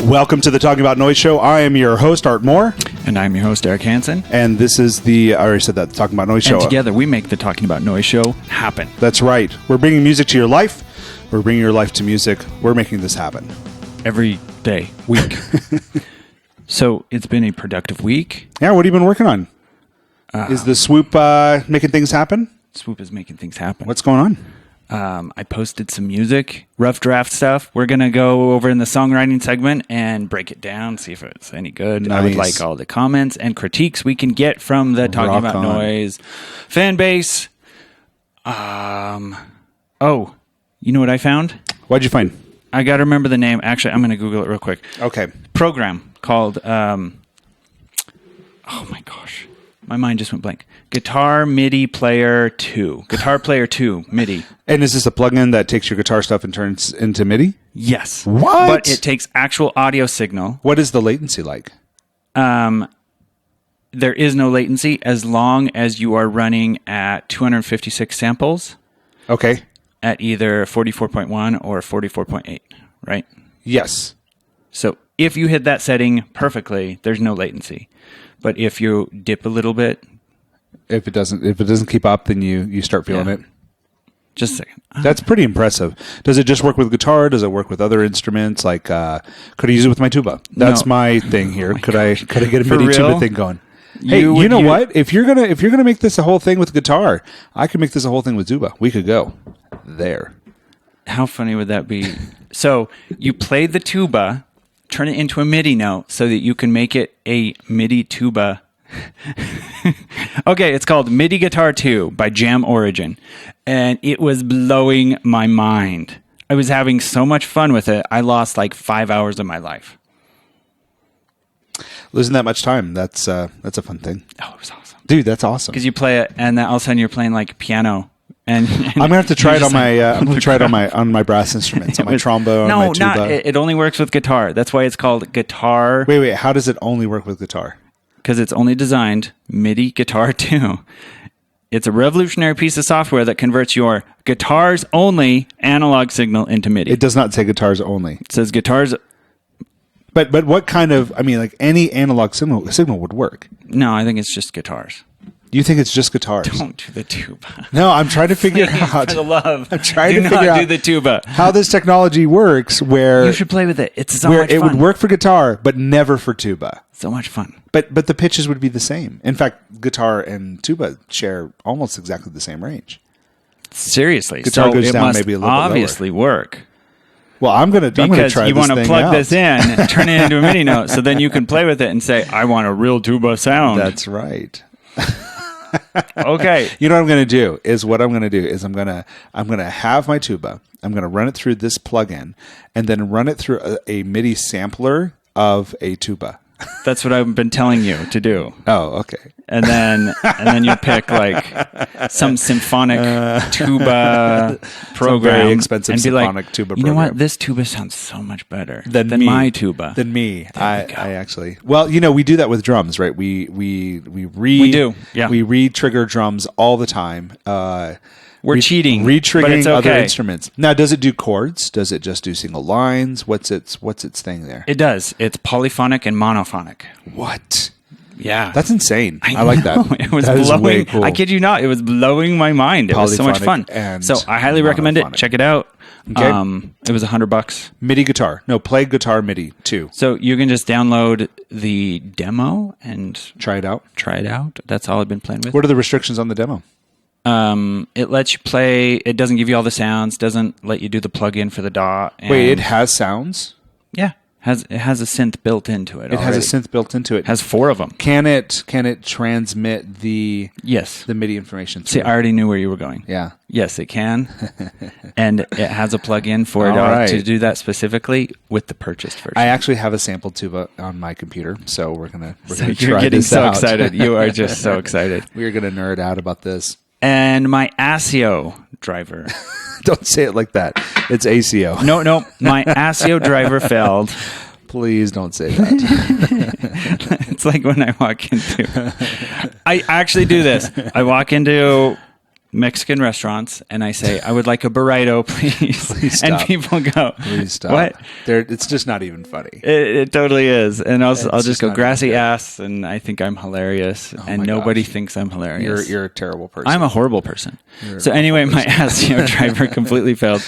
Welcome to the Talking About Noise show. I am your host, Art Moore. And I'm your host, Eric Hansen. And this is I already said that, the Talking About Noise show. And together we make the Talking About Noise show happen. That's right. We're bringing music to your life. We're bringing your life to music. We're making this happen. Every day, week. So it's been a productive week. Yeah, what have you been working on? Is the Swoop making things happen? Swoop is making things happen. What's going on? I posted some music, rough draft stuff. We're going to go over in the songwriting segment and break it down, see if it's any good. Nice. I would like all the comments and critiques we can get from the Talking About Noise fan base. Oh, you know what I found? What'd you find? I got to remember the name. Actually, I'm going to Google it real quick. Okay. Program called, oh my gosh, my mind just went blank. Guitar MIDI Player 2. Guitar Player 2 MIDI. And is this a plugin that takes your guitar stuff and turns into MIDI? Yes. What? But it takes actual audio signal. What is the latency like? There is no latency as long as you are running at 256 samples. Okay. At either 44.1 or 44.8, right? Yes. So if you hit that setting perfectly, there's no latency. But if you dip a little bit, if it doesn't keep up, then you start feeling it. Just a second. That's pretty impressive. Does it just work with guitar? Does it work with other instruments? Like, could I use it with my tuba? That's my thing here. Could I get a MIDI tuba thing going? Hey, you know what? If you're gonna make this a whole thing with guitar, I can make this a whole thing with tuba. We could go there. How funny would that be? So you play the tuba, turn it into a MIDI note so that you can make it a MIDI tuba. Okay, it's called MIDI Guitar 2 by Jam Origin, and it was blowing my mind. I was having so much fun with it. I lost like 5 hours of my life. Losing that much time, that's a fun thing. Oh, it was awesome. Dude, that's awesome. Because you play it, and then all of a sudden you're playing like piano. And I'm gonna have to try it on my. I'm gonna try it on my brass instruments, on my trombone, on my tuba. No, it only works with guitar. That's why it's called guitar. Wait. How does it only work with guitar? Because it's only designed MIDI Guitar 2. It's a revolutionary piece of software that converts your guitars only analog signal into MIDI. It does not say guitars only. It says guitars. But what kind of? I mean, like any analog signal would work. No, I think it's just guitars. You think it's just guitars? Don't do the tuba. No, I'm trying to figure out. For the love, I'm trying to figure out do the tuba. How this technology works. Where you should play with it. It's so where much it fun. would work for guitar, but never for tuba. So much fun. But the pitches would be the same. In fact, guitar and tuba share almost exactly the same range. Seriously, guitar goes it down must maybe a little obviously bit lower. work. Well, I'm gonna try because you want to plug out. this in, and turn it into a MIDI note, so then you can play with it and say, "I want a real tuba sound." That's right. Okay. You know what I'm going to do is I'm going to have my tuba. I'm going to run it through this plugin and then run it through a MIDI sampler of a tuba. That's what I've been telling you to do. Oh, okay. And then you pick like some symphonic tuba program, very expensive and be symphonic like, tuba you know program. what? This tuba sounds so much better than me. my tuba. Than me. I actually. Well, we do that with drums, right? We do. Yeah. We re-trigger drums all the time. We're cheating. Re-triggering other instruments. Now, does it do chords? Does it just do single lines? What's its thing there? It does. It's polyphonic and monophonic. What? Yeah. That's insane. I like that. It was that blowing. Way cool. I kid you not. It was blowing my mind. It was so much fun. So I highly recommend it. Check it out. Okay. It was $100. MIDI guitar. No, play guitar MIDI too. So you can just download the demo and try it out. That's all I've been playing with. What are the restrictions on the demo? It lets you play. It doesn't give you all the sounds. Doesn't let you do the plug-in for the DAW. Wait, it has sounds? Yeah. It has a synth built into it. It has a synth built into it. Has 4 of them. Can it transmit the the MIDI information through? See, I already knew where you were going. Yeah. Yes, it can. And it has a plug-in for it to do that specifically with the purchased version. I actually have a sample tuba on my computer, so we're gonna try this out. You're getting so excited. You are just so excited. We are gonna nerd out about this. And my ASIO driver. Don't say it like that. It's ACO. No. My ASIO driver failed. Please don't say that. It's like when I walk into... I actually do this. I walk into Mexican restaurants and I say, I would like a burrito, please. Please and stop. people go, please stop. What? It's just not even funny. It totally is. And I'll just go grassy even ass, and I think I'm hilarious, and nobody thinks I'm hilarious. You're a terrible person. I'm a horrible person. So anyway, my SEO driver completely failed.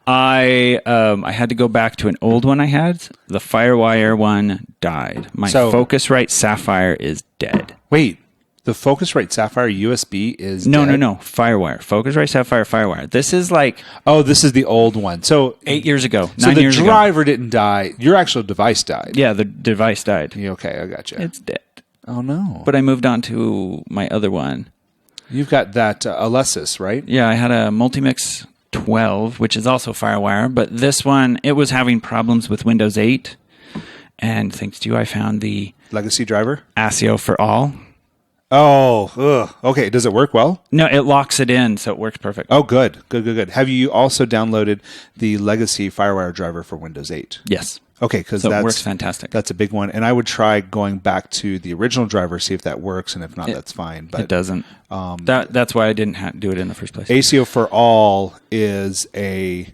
I had to go back to an old one I had. The Firewire one died. My Focusrite Sapphire is dead. Wait. The Focusrite Sapphire USB is No. dead? Firewire. Focusrite Sapphire Firewire. This is like... Oh, this is the old one. So 8 years ago. So 9 the years ago. driver didn't die. Your actual device died. Yeah, the device died. Okay, I got you. It's dead. Oh, no. But I moved on to my other one. You've got that Alesis, right? Yeah, I had a Multimix 12, which is also Firewire. But this one, it was having problems with Windows 8. And thanks to you, I found the... Legacy driver? ASIO for all. Oh, ugh. Okay. Does it work well? No, it locks it in, so it works perfect. Oh, good. Have you also downloaded the Legacy Firewire driver for Windows 8? Yes. Okay, because it works fantastic. That's a big one. And I would try going back to the original driver, see if that works, and if not, that's fine. But it doesn't. That's why I didn't do it in the first place. ASIO for all is a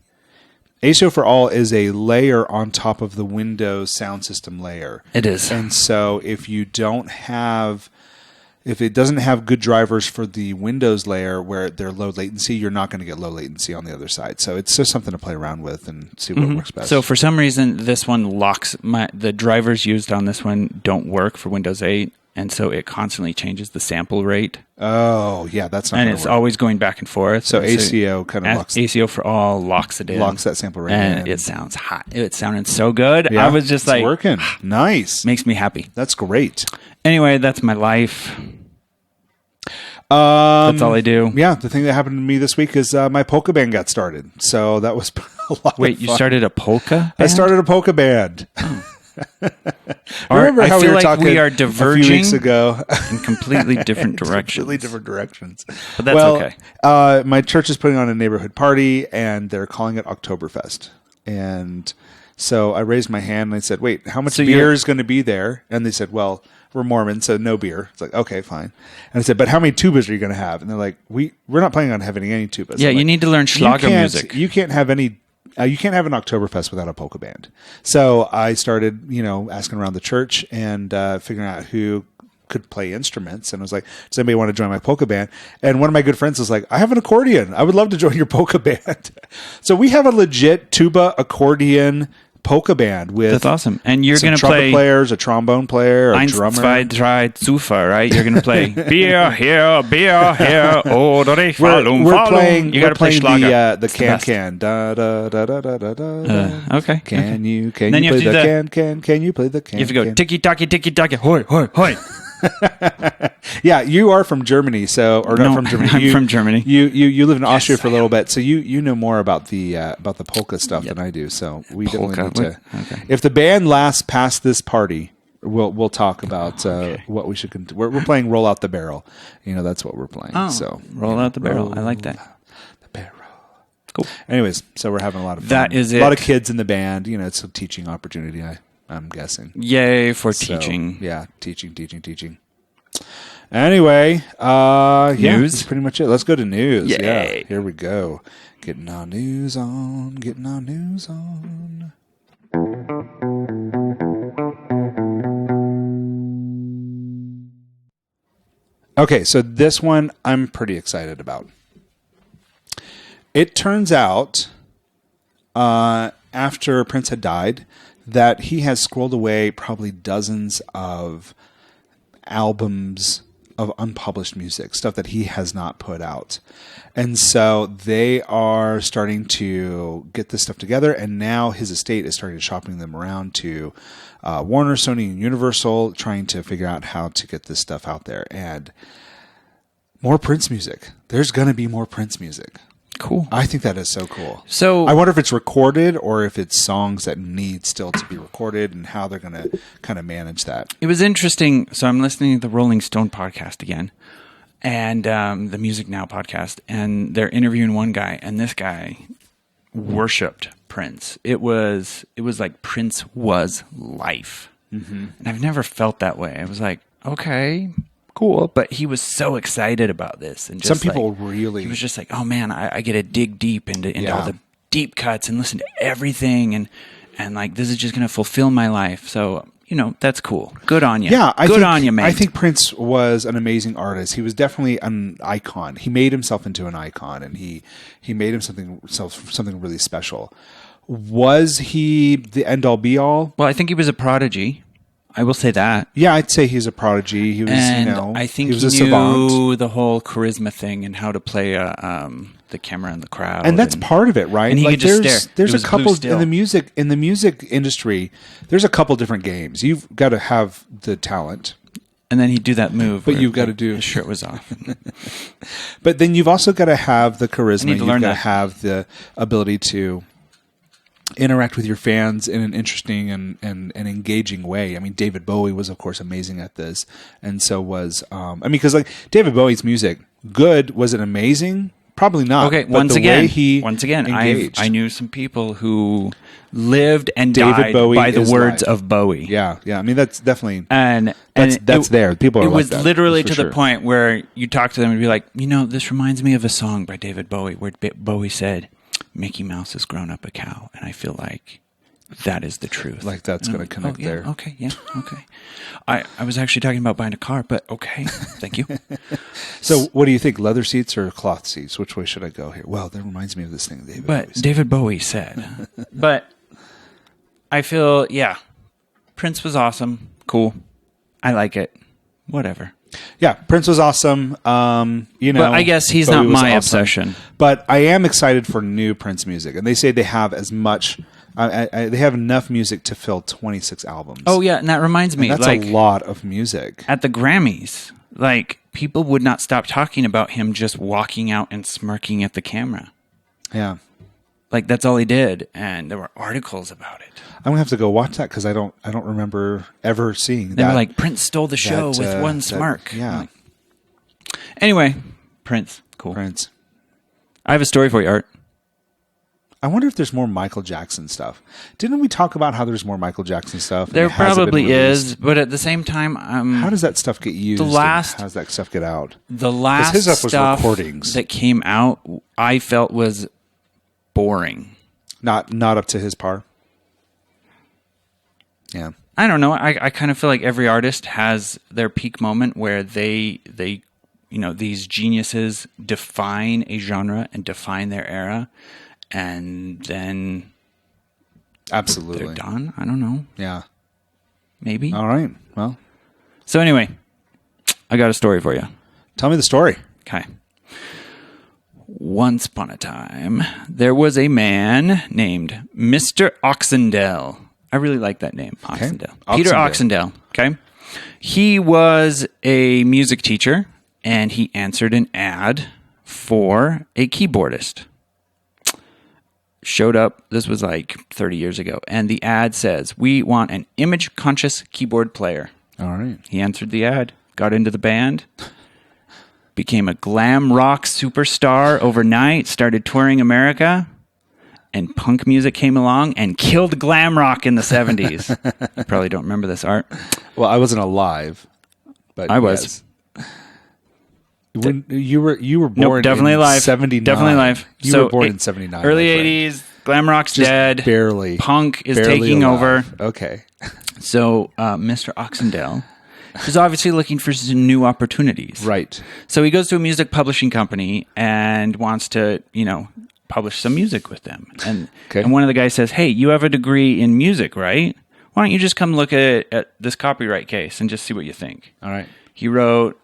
layer on top of the Windows sound system layer. It is. And so if it doesn't have good drivers for the Windows layer where they're low latency, you're not going to get low latency on the other side. So it's just something to play around with and see what works best. So for some reason, this one locks the drivers used on this one don't work for Windows 8. And so it constantly changes the sample rate. Oh, yeah, that's not and it's always going back and forth. So ASIO kind of locks ASIO for all locks it in. Locks that sample rate and in. It sounds hot. It sounded so good. Yeah, I was just it's working. Nice. Makes me happy. That's great. Anyway, that's my life. That's all I do. Yeah, the thing that happened to me this week is my polka band got started. So that was a lot of fun. You started a polka band? I started a polka band. Oh. Remember how we were talking we are diverging a few weeks ago in completely different directions. Completely different directions. But that's okay. My church is putting on a neighborhood party, and they're calling it Oktoberfest. And so I raised my hand and I said, wait, how much beer is going to be there? And they said, well, we're Mormon, so no beer. It's like, okay, fine. And I said, but how many tubas are you going to have? And they're like, we're not planning on having any tubas. Yeah, you need to learn Schlager music. You can't have any... you can't have an Oktoberfest without a polka band. So I started, asking around the church and figuring out who could play instruments. And I was like, does anybody want to join my polka band? And one of my good friends was like, I have an accordion. I would love to join your polka band. So we have a legit tuba, accordion, polka band with that's awesome. And you're going to play players, a trombone player, a drummer. 1, 2, 3, Zuffer, right? You're going to play beer here, oh, we're playing. You got to play Schlager. The can da da da da da da da. Okay. Can you play the can? Can you play the can? You have to go tiki taki, hoi hoi hoi. Yeah, you are from Germany, not from Germany. I'm from Germany. You live in Austria for a little bit, so you know more about the polka stuff than I do. So we definitely need to. Okay. If the band lasts past this party, we'll talk about what we should. We're playing "Roll Out the Barrel." That's what we're playing. Oh, so roll out the barrel. I like that. The barrel. Cool. Anyways, so we're having a lot of fun. That is it. A lot of kids in the band. It's a teaching opportunity. I'm guessing. Yay for teaching. Yeah, teaching. Anyway, news? That's pretty much it. Let's go to news. Yay. Yeah, here we go. Getting our news on. Okay, so this one I'm pretty excited about. It turns out, after Prince had died, that he has squirreled away probably dozens of albums of unpublished music, stuff that he has not put out. And so they are starting to get this stuff together, and now his estate is starting to shopping them around to Warner, Sony, and Universal, trying to figure out how to get this stuff out there. And more Prince music. There's going to be more Prince music. Cool. I think that is so cool. So I wonder if it's recorded or if it's songs that need still to be recorded and how they're going to kind of manage that. It was interesting. So I'm listening to the Rolling Stone podcast again and the Music Now podcast, and they're interviewing one guy, and this guy worshipped Prince. It was like Prince was life. Mm-hmm. And I've never felt that way. I was like, okay, cool. But he was so excited about this, and just some people really. He was just like, "Oh man, I get to dig deep into all the deep cuts and listen to everything, and like this is just going to fulfill my life." So that's cool. Good on you. Yeah, good on you, man. I think Prince was an amazing artist. He was definitely an icon. He made himself into an icon, and he made something really special. Was he the end all be all? Well, I think he was a prodigy. I will say that. Yeah, I'd say he's a prodigy. He was, I think he knew savant. The whole charisma thing and how to play the camera in the crowd, and that's part of it, right? And he could just stare. There's a couple in the music industry. There's a couple different games. You've got to have the talent, and then he'd do that move, but you've got to do his shirt was off. But then you've also got to have the charisma. You've got to have the ability to interact with your fans in an interesting and engaging way. I mean, David Bowie was, of course, amazing at this, and so was because like David Bowie's music, good. Was it amazing? Probably not. Okay, once again, I knew some people who lived and died by the words of Bowie. Yeah. I mean, that's definitely that's there. People are like that. It was literally to the point where you talk to them and be like, this reminds me of a song by David Bowie where Bowie said, "Mickey Mouse has grown up a cow," and I feel like that is the truth. Like that's going to connect there. Okay, yeah, okay. I was actually talking about buying a car, but okay, thank you. So what do you think, leather seats or cloth seats? Which way should I go here? Well, that reminds me of this thing David Bowie said. But I feel, Prince was awesome. Cool. I like it. Whatever. Yeah, Prince was awesome. But I guess he's Bowie not my obsession. But I am excited for new Prince music, and they say they have as much. They have enough music to fill 26 albums. Oh yeah, and that reminds me, that's a lot of music. At the Grammys, people would not stop talking about him just walking out and smirking at the camera. Yeah, that's all he did, and there were articles about it. I'm gonna have to go watch that because I don't remember ever seeing that. They were like, Prince stole the show with one smirk. Yeah. Anyway, Prince, cool. Prince. I have a story for you, Art. I wonder if there's more Michael Jackson stuff. Didn't we talk about how there's more Michael Jackson stuff? There probably is, but at the same time, how does that stuff get used? How does that stuff get out? The last his stuff was recordings that came out, I felt was boring. Not up to his par. Yeah, I don't know. I kind of feel like every artist has their peak moment where they these geniuses define a genre and define their era. And then absolutely they're done. I don't know. Yeah. Maybe. All right. Well. So anyway, I got a story for you. Tell me the story. Okay. Once upon a time, there was a man named Mr. Oxendale. I really like that name, Oxendale. Okay. Peter Oxendale. Okay. He was a music teacher, and he answered an ad for a keyboardist. Showed up, this was 30 years ago, and the ad says, "We want an image-conscious keyboard player." All right. He answered the ad, got into the band, became a glam rock superstar overnight, started touring America, and punk music came along and killed glam rock in the 70s. You probably don't remember this, Art. Well, I wasn't alive, but I was. When you were born definitely in alive. 79. Definitely alive. You were born in 79. Early 80s, glam rock's just dead. Barely. Punk is barely taking alive. over. Okay. So Mr. Oxendale is obviously looking for some new opportunities. Right. So he goes to a music publishing company and wants to, publish some music with them. And one of the guys says, "Hey, you have a degree in music, right? Why don't you just come look at this copyright case and just see what you think?" All right. He wrote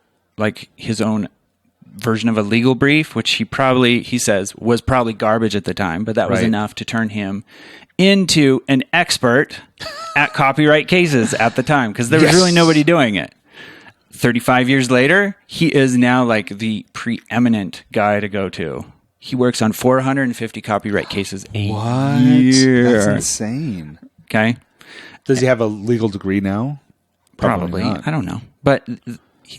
his own version of a legal brief, which he says was probably garbage at the time, but that was enough to turn him into an expert at copyright cases at the time, because there was really nobody doing it. 35 years later, he is now the preeminent guy to go to. He works on 450 copyright cases a year. That's insane. Okay. Does he have a legal degree now? Probably. I don't know. But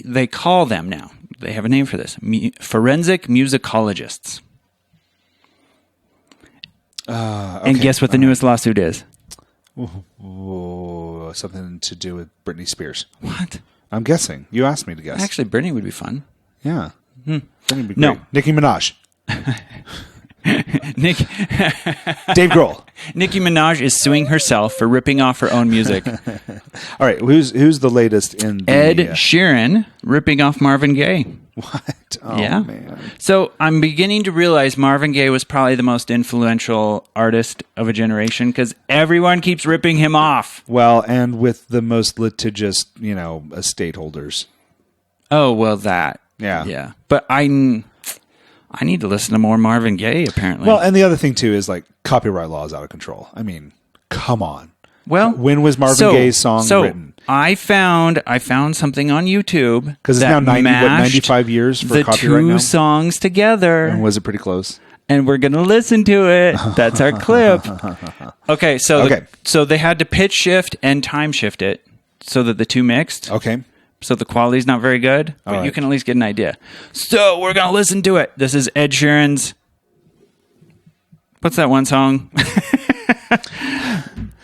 they call them now. They have a name for this. Forensic musicologists. Okay. And guess what the newest lawsuit is? Something to do with Britney Spears. What? I'm guessing. You asked me to guess. Actually, Britney would be fun. Yeah. Britney would be great. No. Nicki Minaj. Nick, Dave Grohl. Nicki Minaj is suing herself for ripping off her own music. All right, who's the latest in the... Ed Sheeran ripping off Marvin Gaye. What? Oh, yeah. man. So I'm beginning to realize Marvin Gaye was probably the most influential artist of a generation because everyone keeps ripping him off. Well, and with the most litigious, estate holders. Oh, well, that. Yeah. Yeah. But I need to listen to more Marvin Gaye, apparently. Well, and the other thing, too, is like copyright law is out of control. I mean, come on. Well, when was Marvin Gaye's song written? I found something on YouTube because it's now 95 years for copyright now. The two songs together. And was it pretty close? And we're gonna listen to it. That's our clip. Okay, so they had to pitch shift and time shift it so that the two mixed. Okay. So the quality's not very good, but you can at least get an idea. So we're gonna listen to it. This is Ed Sheeran's. What's that one song?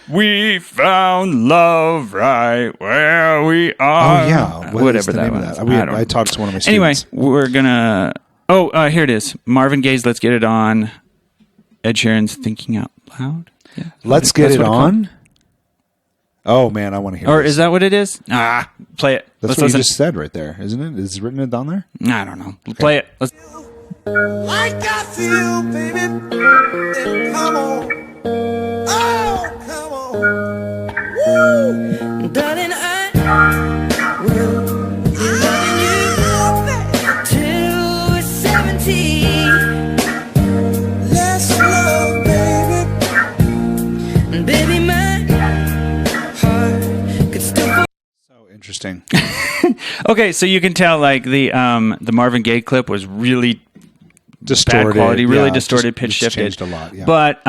We found love right where we are. Oh, yeah. Whatever that was. I talked to one of my students. Anyway, we're going to... Oh, here it is. Marvin Gaye's Let's Get It On. Ed Sheeran's Thinking Out Loud. Yeah. Let's Get It On? Oh, man, I want to hear Or this. is that what it is? Play it. That's what you just said right there, isn't it? Is it written down there? I don't know. Okay. Play it. Like I feel, baby. Then come on. Oh, come on. Woo. Darling, I will be loving you till we're 17. Let's love, baby. Baby, my heart could still... So interesting. Okay, so you can tell like the Marvin Gaye clip was really distorted, bad quality, really distorted, pitch shifted. Changed a lot, yeah. But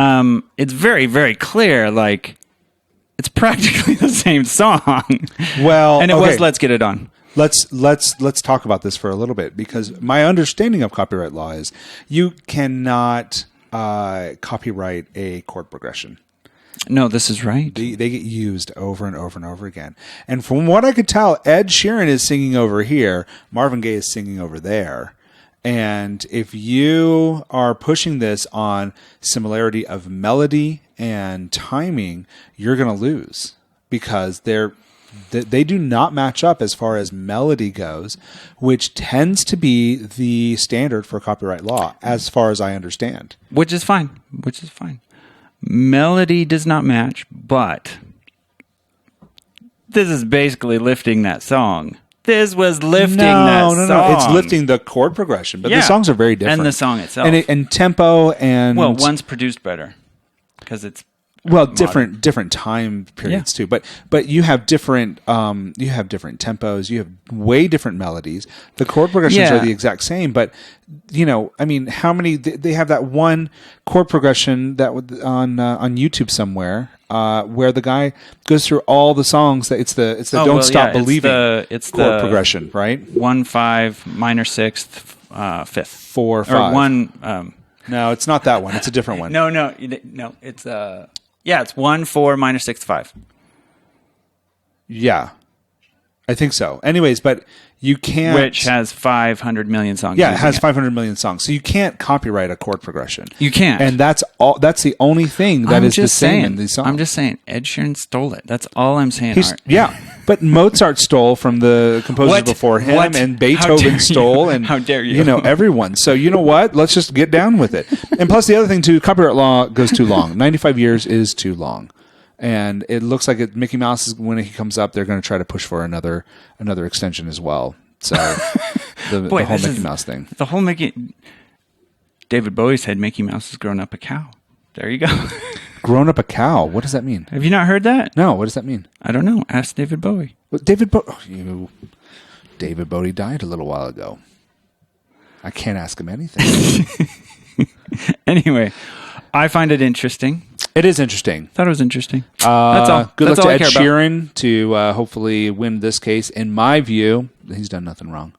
it's very, very clear. Like it's practically the same song. Well, and it was Let's Get It On. Let's talk about this for a little bit because my understanding of copyright law is you cannot copyright a chord progression. No, this is right. They get used over and over and over again. And from what I could tell, Ed Sheeran is singing over here, Marvin Gaye is singing over there. And if you are pushing this on similarity of melody and timing, you're going to lose because they do not match up as far as melody goes, which tends to be the standard for copyright law, as far as I understand. Which is fine. Melody does not match, but this is basically lifting that song. This was lifting that song. No. It's lifting the chord progression, but the songs are very different. And the song itself. And tempo and... Well, one's produced better because it's... Well, different time periods too, but you have different tempos, you have way different melodies. The chord progressions are the exact same, but how many they have that one chord progression that on YouTube somewhere where the guy goes through all the songs that it's the Don't Stop Believing it's chord progression, right? 1-5 minor sixth 5th 4-5 or 1 No, it's not that one. It's a different one. No, it's it's 1-4 minor 6-5. Yeah, I think so. Anyways, but you can't... Which has 500 million songs. Yeah, it has 500 million songs. So you can't copyright a chord progression. You can't. And that's the only thing that is the same in these songs. I'm just saying, Ed Sheeran stole it. That's all I'm saying, Art. Yeah, but Mozart stole from the composers before him, and Beethoven stole, and how dare you? Everyone. So you know what? Let's just get down with it. And plus, the other thing too, copyright law goes too long. 95 years is too long, and it looks like Mickey Mouse is when he comes up, they're going to try to push for another extension as well. So the whole Mickey Mouse thing, David Bowie said Mickey Mouse has grown up a cow. There you go. Grown up a cow. What does that mean? Have you not heard that? No. What does that mean? I don't know. Ask David Bowie. Well, David Bowie died a little while ago. I can't ask him anything. Anyway, I find it interesting. It is interesting. Thought it was interesting. That's all. Good That's luck all to Ed Sheeran to hopefully win this case. In my view, he's done nothing wrong.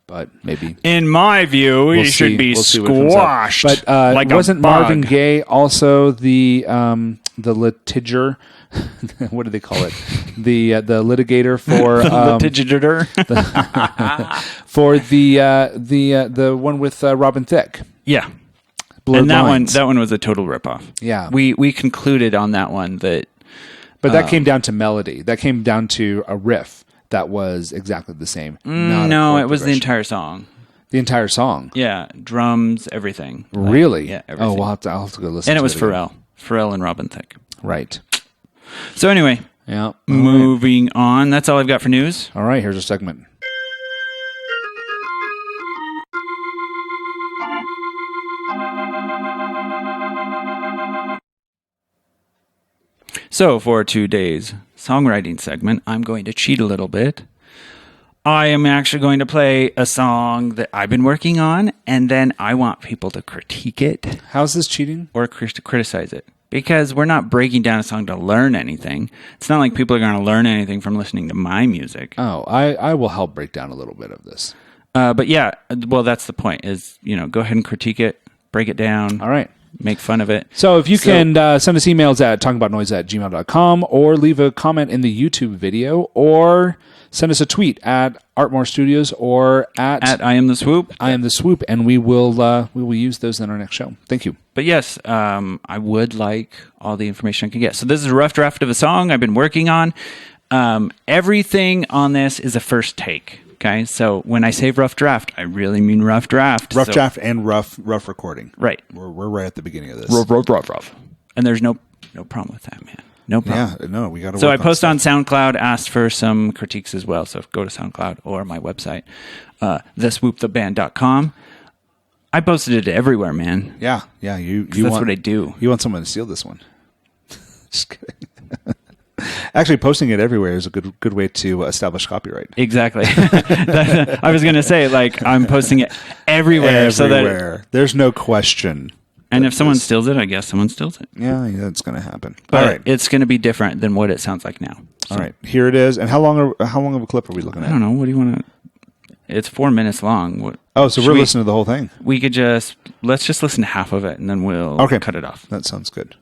But maybe. In my view, he should be squashed. But like wasn't Marvin Gaye also the litiger what do they call it? The litigator for litigator for the one with Robin Thicke. Yeah. Blurred and Lines. that one was a total ripoff. Yeah. We concluded on that one that. But that came down to melody. That came down to a riff that was exactly the same. No, it was the entire song. The entire song. Yeah, drums, everything. Really? Yeah, everything. Oh, I'll have to go listen. And to it was again. Pharrell and Robin Thicke. Right. So anyway, yeah. Moving on. That's all I've got for news. All right, here's a segment. So for today's songwriting segment, I'm going to cheat a little bit. I am actually going to play a song that I've been working on, and then I want people to critique it. How's this cheating? Or criticize it. Because we're not breaking down a song to learn anything. It's not like people are going to learn anything from listening to my music. Oh, I will help break down a little bit of this. But yeah, well, that's the point is, go ahead and critique it, break it down. All right. Make fun of it. So if you can send us emails at talkingaboutnoise@gmail.com or leave a comment in the YouTube video or send us a tweet at Artmore Studios or at I Am The Swoop. I Am The Swoop, and we will use those in our next show. Thank you. But yes, I would like all the information I can get. So this is a rough draft of a song I've been working on. Everything on this is a first take. Okay, so when I say rough draft, I really mean rough draft. Rough draft and rough recording. Right. We're right at the beginning of this. Rough. And there's no problem with that, man. No problem. Yeah, no, we got to. So I post on SoundCloud, asked for some critiques as well. So go to SoundCloud or my website, theswooptheband.com. I posted it everywhere, man. Yeah. You that's what I do. You want someone to steal this one? Just kidding. Actually, posting it everywhere is a good way to establish copyright. Exactly. I was going to say, I'm posting it everywhere. So that there's no question. And if someone steals it, I guess someone steals it. Yeah, that's going to happen. But all right. It's going to be different than what it sounds like now. So. All right, here it is. And how long of a clip are we looking at? I don't know. What do you want to? It's 4 minutes long. So we're listening to the whole thing. We could let's just listen to half of it, and then we'll cut it off. That sounds good.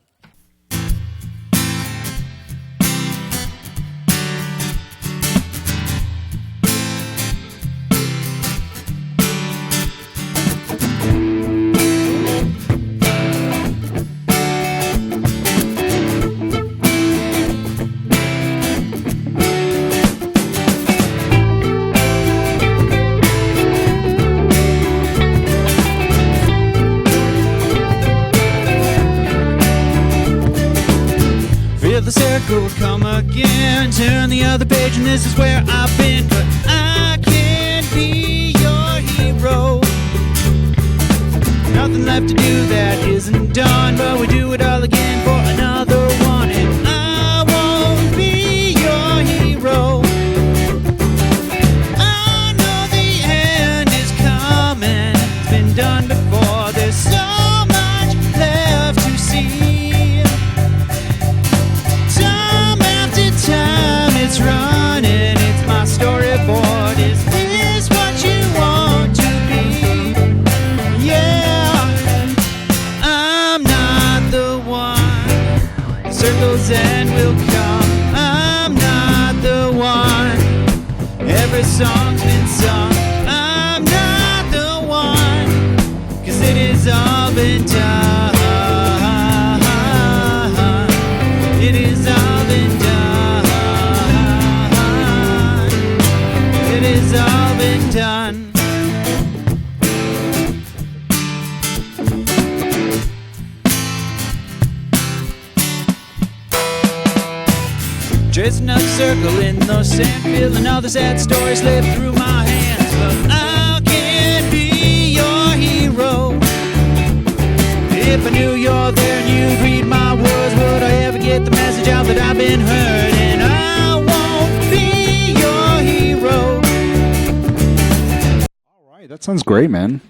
The circle come again, turn the other page, and this is where I've been. But I can't be your hero. Nothing left to do that isn't done, but we do it all again for another one. And I won't be your hero. I know the end is coming. It's been done before. There's so much left to see. Time it's running, it's my storyboard. Is this what you want to be? Yeah, I'm not the one. The circles end will come. I'm not the one. Every song's been sung. I'm not the one. 'Cause it is all been done. It is all been done. It's all been done. Tracing up a circle in the sand, feeling all the sad stories slip through my hands. But I can't be your hero. If I knew you're there and you'd read my words, would I ever get the message out that I've been heard? And I won't be your hero. That sounds great, man.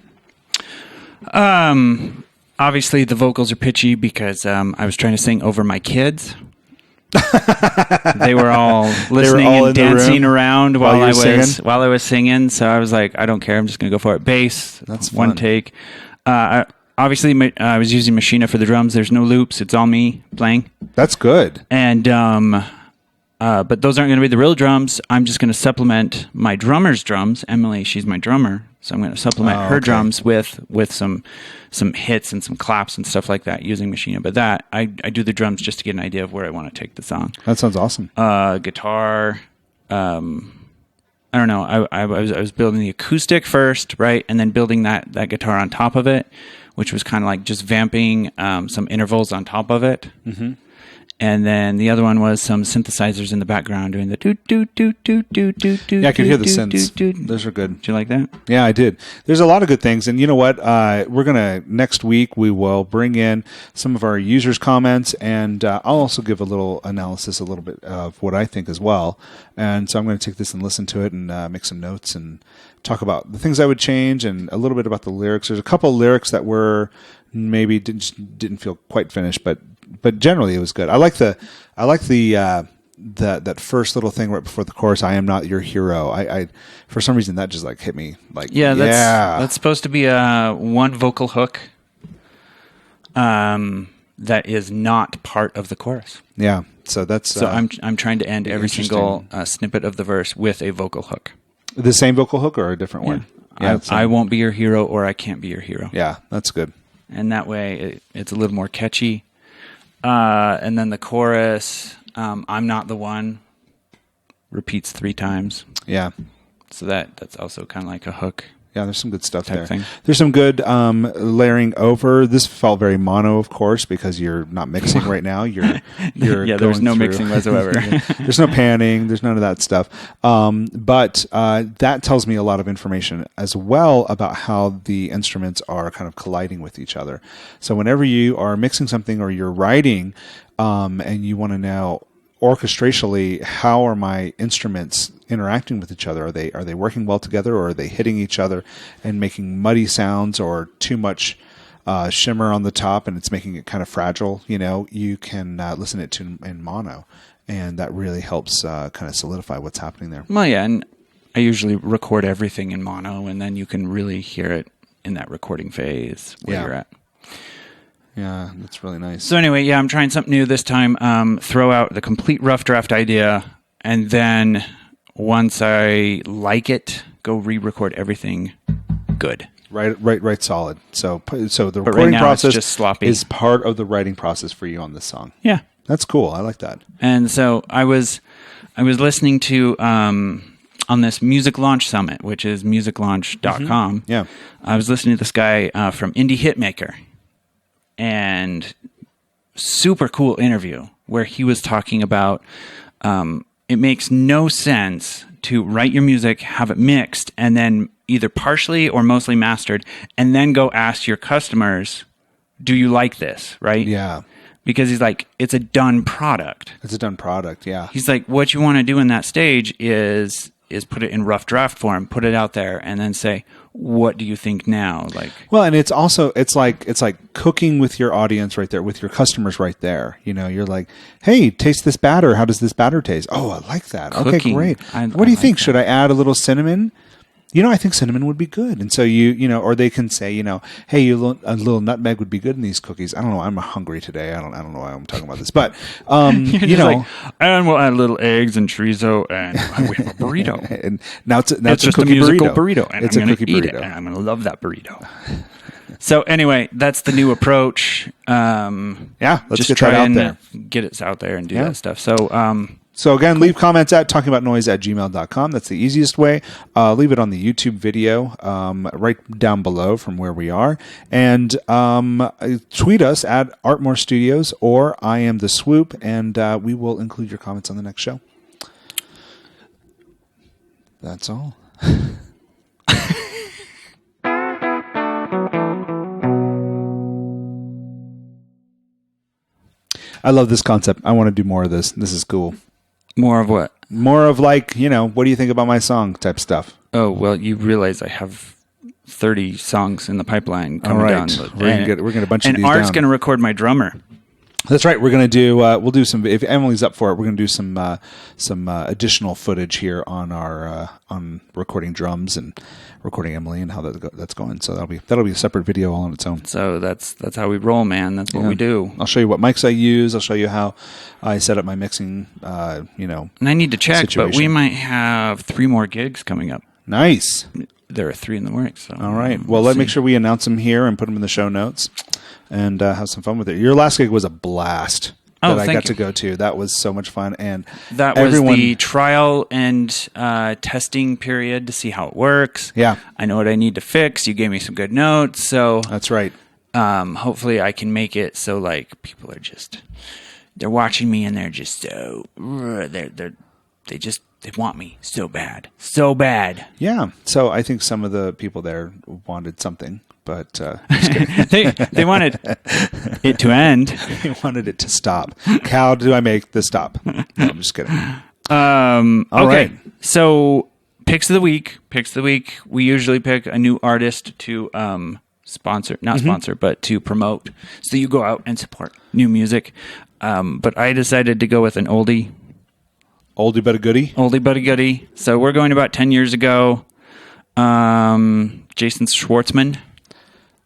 Obviously the vocals are pitchy because I was trying to sing over my kids. They were all listening and dancing around while I was singing. So I was like, I don't care. I'm just going to go for it. Bass. That's one fun. take. I obviously, I was using Machina for the drums. There's no loops. It's all me playing. That's good. And but those aren't going to be the real drums. I'm just going to supplement my drummer's drums. Emily, she's my drummer, so I'm going to supplement her drums with some hits and some claps and stuff like that using Machina. But that I do the drums just to get an idea of where I want to take the song. That sounds awesome. Guitar. I don't know. I was building the acoustic first, right, and then building that guitar on top of it, which was kind of like just vamping some intervals on top of it. Mm-hmm. And then the other one was some synthesizers in the background doing the do do do do do do do. Yeah, I can hear the synths. Those are good. Did you like that? Yeah, I did. There's a lot of good things, and you know what? Next week we will bring in some of our users' comments, and I'll also give a little analysis, a little bit of what I think as well. And so I'm going to take this and listen to it and make some notes and talk about the things I would change and a little bit about the lyrics. There's a couple of lyrics that were maybe didn't feel quite finished, but generally it was good. I like the that first little thing right before the chorus. I am not your hero. I for some reason that just like hit me like that's supposed to be a one vocal hook that is not part of the chorus. Yeah. So I'm trying to end every single snippet of the verse with a vocal hook. The same vocal hook or a different one? Yeah, I won't be your hero or I can't be your hero. Yeah, that's good. And that way it's a little more catchy. And then the chorus, I'm not the one, repeats 3 times. Yeah. So that's also kind of like a hook. Yeah, there's some good stuff there. Thing. There's some good layering over. This felt very mono, of course, because you're not mixing right now. You're yeah. There's no mixing whatsoever. There's no panning. There's none of that stuff. But that tells me a lot of information as well about how the instruments are kind of colliding with each other. So whenever you are mixing something or you're writing, and you want to know orchestrationally, how are my instruments interacting with each other? Are they working well together, or are they hitting each other and making muddy sounds, or too much shimmer on the top and it's making it kind of fragile? You can listen it to in mono, and that really helps kind of solidify what's happening there. Well, yeah, and I usually record everything in mono, and then you can really hear it in that recording phase where you're at. Yeah, that's really nice. So anyway, yeah, I'm trying something new this time. Throw out the complete rough draft idea, and then once I like it, go re-record everything good. Right, solid. So the recording process just sloppy. Is part of the writing process for you on this song. Yeah, that's cool. I like that. And so I was listening to on this Music Launch Summit, which is musiclaunch.com. Mm-hmm. Yeah, I was listening to this guy from Indie Hitmaker. And super cool interview where he was talking about it makes no sense to write your music, have it mixed, and then either partially or mostly mastered, and then go ask your customers, do you like this, right? Yeah. Because he's like, it's a done product. It's a done product, yeah. He's like, what you want to do in that stage is put it in rough draft form, put it out there, and then say, what do you think now? Well, and it's also it's like cooking with your audience right there, with your customers right there. You're like, hey, taste this batter. How does this batter taste? Oh, I like that. Cooking. Okay, great. What do you think? That. Should I add a little cinnamon? I think cinnamon would be good. And so or they can say, hey, a little nutmeg would be good in these cookies. I don't know. I'm hungry today. I don't know why I'm talking about this, but and we'll add little eggs and chorizo, and we have a burrito. And now it's just a musical burrito, and it's I'm going to eat it, and I'm going to love that burrito. So anyway, that's the new approach. Let's just get try that out and there. Get it out there and do that stuff. So again, leave comments at talkingaboutnoise@gmail.com. That's the easiest way. Leave it on the YouTube video right down below from where we are. And tweet us at Artmore Studios or I Am The Swoop, and we will include your comments on the next show. That's all. I love this concept. I want to do more of this. This is cool. More of what? More of what do you think about my song type stuff? Oh, well, you realize I have 30 songs in the pipeline coming down. We're going to bunch of these down. And Art's down. going to record my drummer. That's right. We're going to do. We'll do some. If Emily's up for it, we're going to do some additional footage here on our on recording drums and recording Emily and how that's going. So that'll be a separate video all on its own. So that's how we roll, man. That's what we do. I'll show you what mics I use. I'll show you how I set up my mixing. And I need to check, but we might have 3 more gigs coming up. Nice. There are 3 in the works. So all right. Well, let's make sure we announce them here and put them in the show notes. And have some fun with it. Your last gig was a blast that I got to go to. That was so much fun. And that was the trial and testing period to see how it works. Yeah. I know what I need to fix. You gave me some good notes. So that's right. Hopefully I can make it so like people are just, they're watching me and they're just so, they want me so bad. So bad. Yeah. So I think some of the people there wanted something. But just kidding. they wanted it to end. They wanted it to stop. How do I make this stop? No, I'm just kidding. All okay. Right. So picks of the week. We usually pick a new artist to sponsor, but to promote. So you go out and support new music. But I decided to go with an oldie. Oldie but a goodie? Oldie but a goodie. So we're going about 10 years ago. Jason Schwartzman.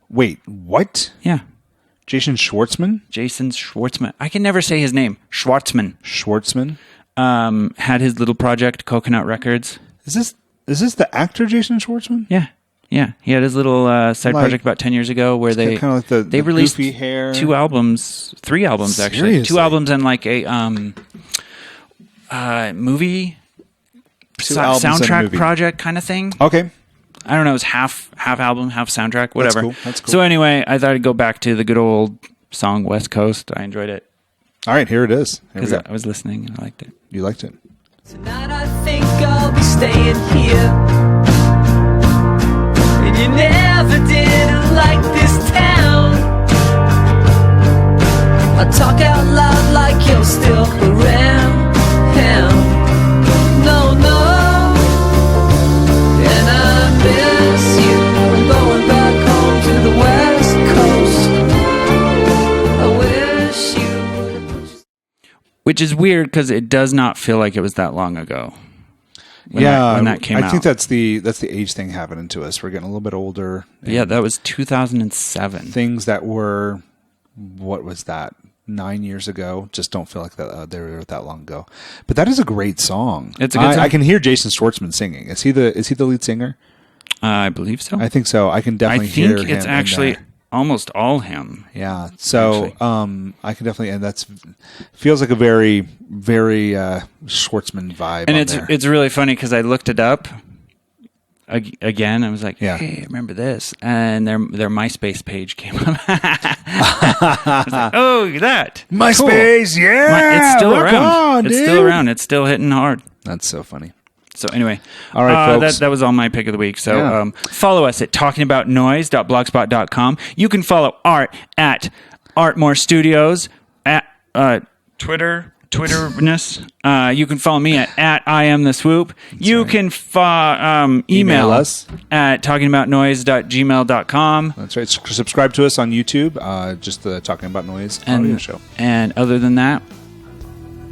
Wait, what? Yeah. Jason Schwartzman? Jason Schwartzman. I can never say his name. Schwartzman. Had his little project, Coconut Records. Is this the actor Jason Schwartzman? Yeah. Yeah. He had his little side project about 10 years ago where they kind of like they released goofy hair. 3 albums actually. Seriously? 2 albums and like a movie soundtrack project kind of thing. Okay. I don't know, it was half album, half soundtrack, whatever. That's cool. So anyway, I thought I'd go back to the good old song West Coast. I enjoyed it. All right, here it is. Because I was listening and I liked it. You liked it. Tonight I think I'll be staying here. And you never did like this town. I talk out loud like you're still around. No. And I miss you. I'm going back home to the West Coast. I wish you would. Which is weird because it does not feel like it was that long ago. When that came out. I think that's the age thing happening to us. We're getting a little bit older. Yeah, that was 2007. Things that were, what was that? 9 years ago, just don't feel like that they were that long ago. But that is a great song. It's a good song. I can hear Jason Schwartzman singing. Is he the lead singer? I believe so. I think so. I can definitely hear him. I think it's actually almost all him. Yeah. So I can definitely, and that's feels like a very, very Schwartzman vibe. And it's really funny because I looked it up again. I was like, hey, I remember this, and their MySpace page came up. I was like, oh, that MySpace, cool. yeah, it's still around. It's still around. It's still hitting hard. That's so funny. So anyway, all right, folks. That was all my pick of the week. So follow us at talkingaboutnoise.blogspot.com. You can follow Art at Artmore Studios at Twitterness. You can follow me at I am the swoop. You can email us at talkingaboutnoise.gmail.com. That's right. Subscribe to us on YouTube. Just the Talking About Noise audio show. And other than that,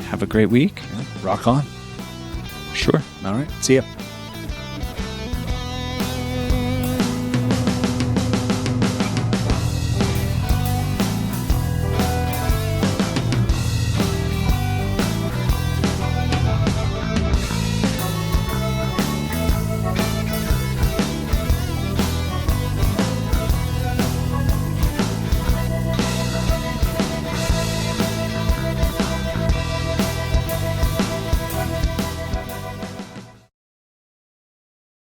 have a great week. Yeah. Rock on. Sure. All right. See ya.